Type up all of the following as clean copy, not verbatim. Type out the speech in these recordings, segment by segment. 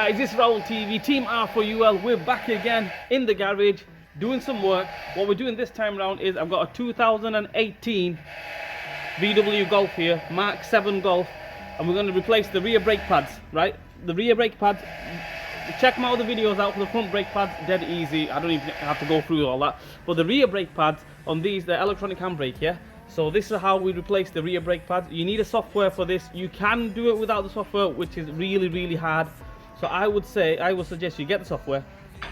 guys, it's Raul TV, Team R4UL. We're back again in the garage doing some work. What we're doing this time around is I've got a 2018 VW Golf here, Mk7 Golf, and we're going to replace the rear brake pads, right? The rear brake pads, check my other videos out for the front brake pads, dead easy. I don't even have to go through all that. But the rear brake pads on these, they're electronic handbrake, yeah? So this is how we replace the rear brake pads. You need a software for this. You can do it without the software, which is really hard. So I would suggest you get the software,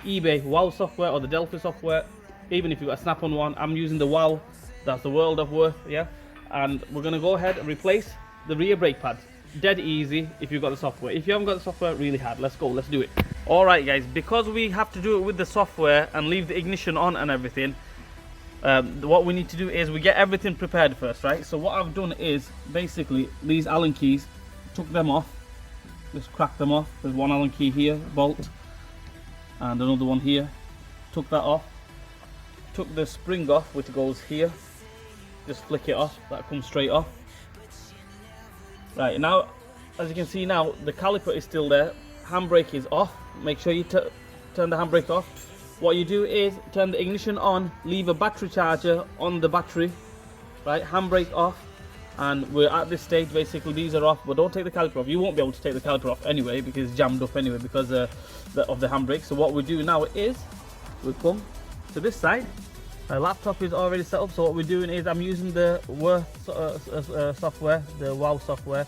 eBay, WOW software or the Delphi software, even if you've got a snap-on one. I'm using the WOW, that's the World of Worth, yeah? And we're gonna go ahead and replace the rear brake pads. Dead easy if you've got the software. If you haven't got the software, really hard. Let's go, let's do it. All right guys, because we have to do it with the software and leave the ignition on and everything, what we need to do is we get everything prepared first, right? So what I've done is basically these Allen keys, took them off, just cracked them off. There's one Allen key here, bolt, and another one here. Took that off, took the spring off which goes here, just flick it off, that comes straight off. Right, now as you can see now the caliper is still there, handbrake is off. Make sure you turn the handbrake off. What you do is turn the ignition on, leave a battery charger on the battery, right? Handbrake off, and we're at this stage. Basically these are off, but don't take the caliper off. You won't be able to take the caliper off anyway because it's jammed up anyway because of the handbrake. So what we do now is we come to this side. My laptop is already set up, so what we're doing is I'm using the software, the WOW software.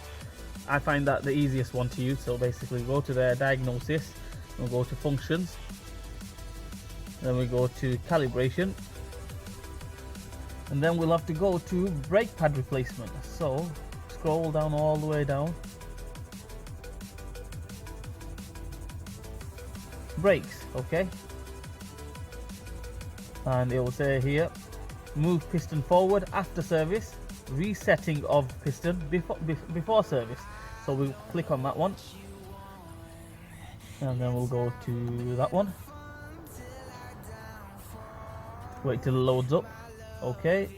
I find that the easiest one to use. So basically go to their diagnosis, we'll go to functions, then we go to calibration, and then we'll have to go to brake pad replacement. So scroll down all the way down, brakes, okay, and it will say here move piston forward after service, resetting of piston before service. So we'll click on that one, and then we'll go to that one, wait till it loads up. Okay,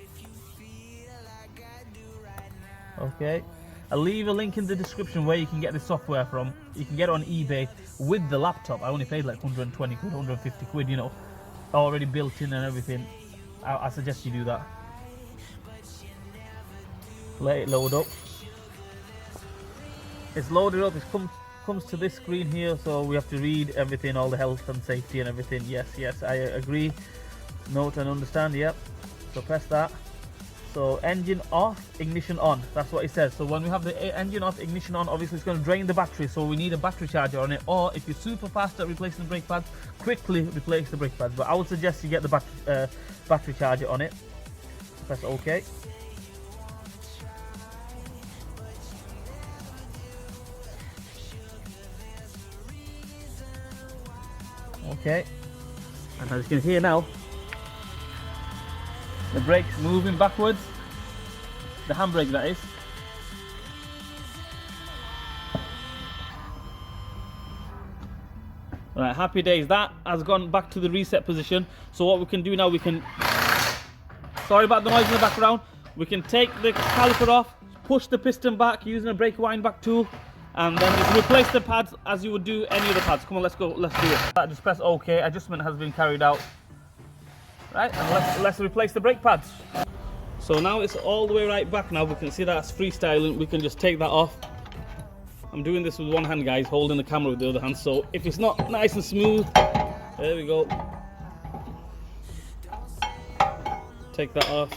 I'll leave a link in the description where you can get the software from. You can get it on eBay with the laptop. I only paid like 120 quid, 150 quid, you know, already built in and everything. I suggest you do that. Let it load up. It's loaded up. It comes to this screen here, so we have to read everything, all the health and safety and everything. Yes, I agree, note and understand. Yep, so press that. So engine off, ignition on, that's what it says. So when we have the engine off, ignition on, obviously it's going to drain the battery, so we need a battery charger on it. Or if you're super fast at replacing the brake pads, quickly replace the brake pads, but I would suggest you get the battery charger on it. Press OK. Okay, and as you can hear now, the brake's moving backwards, the handbrake that is. Right, happy days, that has gone back to the reset position. So what we can do now, we can, sorry about the noise in the background, we can take the caliper off, push the piston back using a brake wind back tool, and then just replace the pads as you would do any of the pads. Come on, let's go, let's do it. Just press OK, adjustment has been carried out. Right, and let's replace the brake pads. So now it's all the way right back now. We can see that's freestyling. We can just take that off. I'm doing this with one hand, guys, holding the camera with the other hand. So if it's not nice and smooth, there we go. Take that off.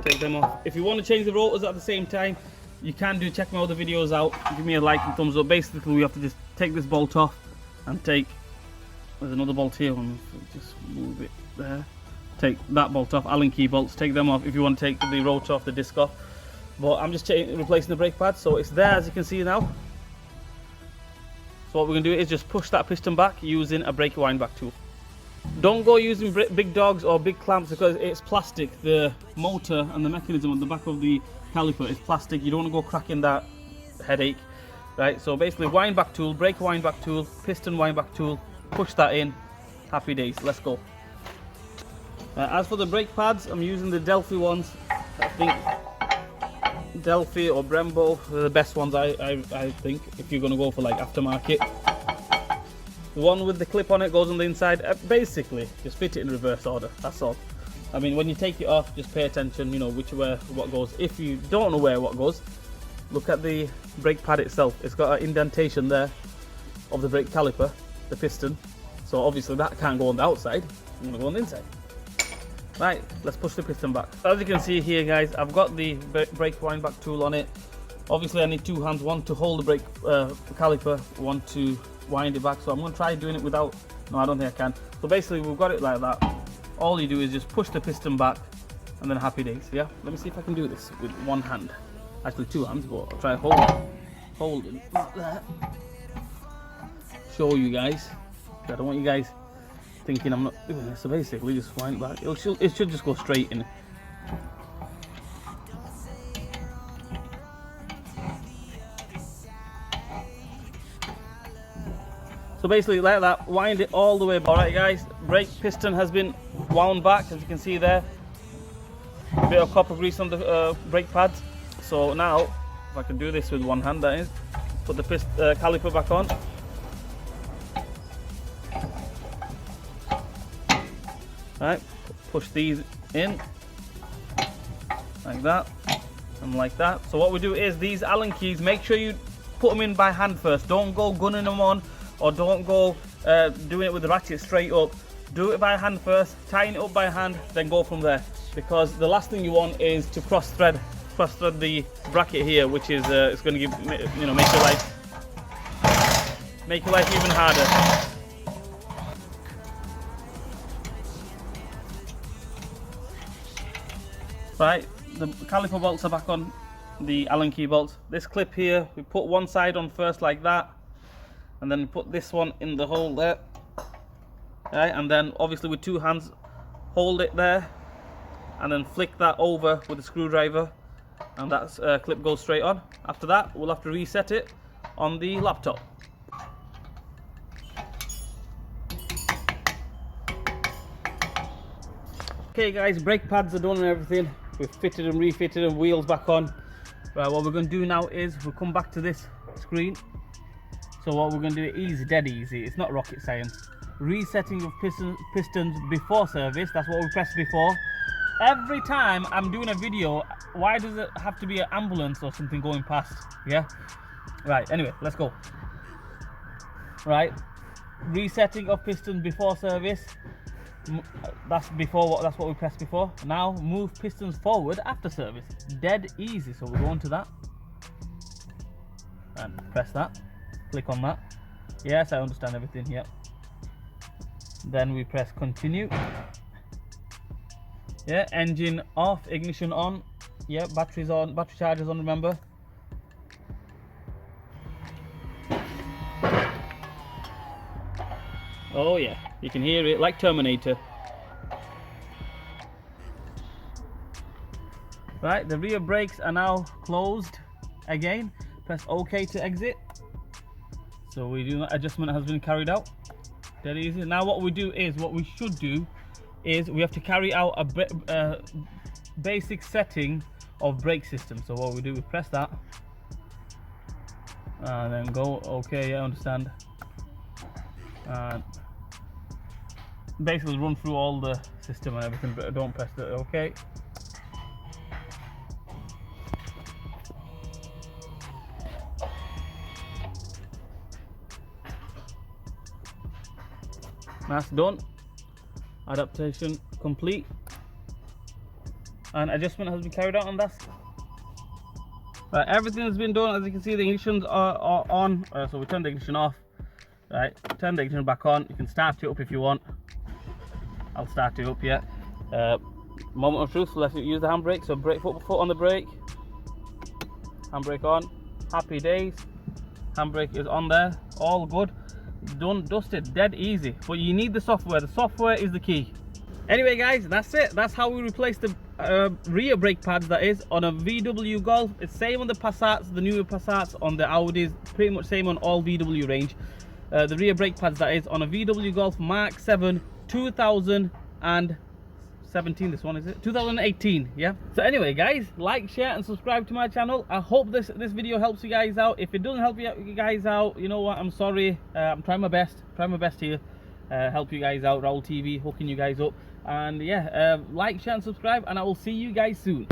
Take them off. If you want to change the rotors at the same time, you can do. Check my other videos out. Give me a like and thumbs up. Basically, we have to just take this bolt off and take. There's another bolt here. Just move it there. Take that bolt off. Allen key bolts. Take them off if you want to take the rotor off, the disc off. But I'm just replacing the brake pads, so it's there as you can see now. So what we're going to do is just push that piston back using a brake wind back tool. Don't go using big dogs or big clamps because it's plastic. The motor and the mechanism on the back of the caliper is plastic. You don't want to go cracking that, headache, right? So basically wind back tool, brake wind back tool, piston wind back tool, push that in, happy days, let's go. As for the brake pads, I'm using the Delphi ones. I think Delphi or Brembo are the best ones I think, if you're going to go for like aftermarket. The one with the clip on it goes on the inside. Basically, just fit it in reverse order, that's all. I mean, when you take it off, just pay attention, you know, what goes. If you don't know where what goes, look at the brake pad itself. It's got an indentation there of the brake caliper, the piston. So obviously that can't go on the outside, I'm going to go on the inside. Right, let's push the piston back. As you can see here, guys, I've got the brake wind back tool on it. Obviously I need two hands, one to hold the brake caliper, one to wind it back. So I'm going to try doing it without, no, I don't think I can. So basically we've got it like that. All you do is just push the piston back and then happy days. Yeah, let me see if I can do this with one hand. Actually two hands, but I'll try hold it like that. Show you guys. I don't want you guys thinking I'm not doing this. So basically just wind it back. It should just go straight in. So basically like that, wind it all the way back. Alright guys, brake piston has been wound back, as you can see there. A bit of copper grease on the brake pads. So now, if I can do this with one hand, that is, put the caliper back on. Right, push these in, like that, and like that. So what we do is, these Allen keys, make sure you put them in by hand first. Don't go gunning them on, or don't go doing it with the ratchet straight up. Do it by hand first, tighten it up by hand, then go from there. Because the last thing you want is to cross thread the bracket here, which is it's going to give, you know, make your life even harder. Right, the caliper bolts are back on the Allen key bolts. This clip here, we put one side on first like that, and then put this one in the hole there. Right, and then obviously with two hands, hold it there, and then flick that over with a screwdriver, and that clip goes straight on. After that, we'll have to reset it on the laptop. Okay guys, brake pads are done and everything. We've fitted and refitted and wheels back on. Right, what we're going to do now is we'll come back to this screen. So what we're going to do, easy, dead easy, it's not rocket science. Resetting of pistons before service, that's what we pressed before. Every time I'm doing a video, why does it have to be an ambulance or something going past? Yeah, right, anyway, let's go. Right, resetting of pistons before service, that's what we pressed before. Now move pistons forward after service, dead easy. So we'll go on to that and press that, click on that. Yes, I understand everything. Yep. Then we press continue. Yeah, engine off, ignition on. Yeah, batteries on, battery chargers on, remember. Oh yeah, you can hear it like Terminator. Right, the rear brakes are now closed again. Press OK to exit. So we do, adjustment has been carried out. Dead easy. Now what we should do is we have to carry out a basic setting of brake system. So what we do, we press that and then go OK, yeah, understand. And basically run through all the system and everything, but don't press the OK. That's done. Adaptation complete. And adjustment has been carried out on that. Right, everything has been done. As you can see, the ignitions are on. So we turn the ignition off. Right, turn the ignition back on. You can start it up if you want. I'll start it up, yeah. Moment of truth, let's use the handbrake. So brake foot on the brake. Handbrake on. Happy days. Handbrake is on there. All good. Done, dusted, dead easy. But you need the software. The software is the key. Anyway guys, that's it. That's how we replace the rear brake pads, that is, on a VW Golf. It's same on the Passats, the newer Passats, on the Audis, pretty much same on all VW range. The rear brake pads, that is, on a VW Golf Mark 7 2006. 2017 this one, is it? 2018, yeah. So anyway guys, like, share and subscribe to my channel. I hope this video helps you guys out. If it doesn't help you guys out, you know what, I'm sorry. I'm trying my best here, help you guys out. Raul TV, hooking you guys up. And yeah, like, share and subscribe, and I will see you guys soon.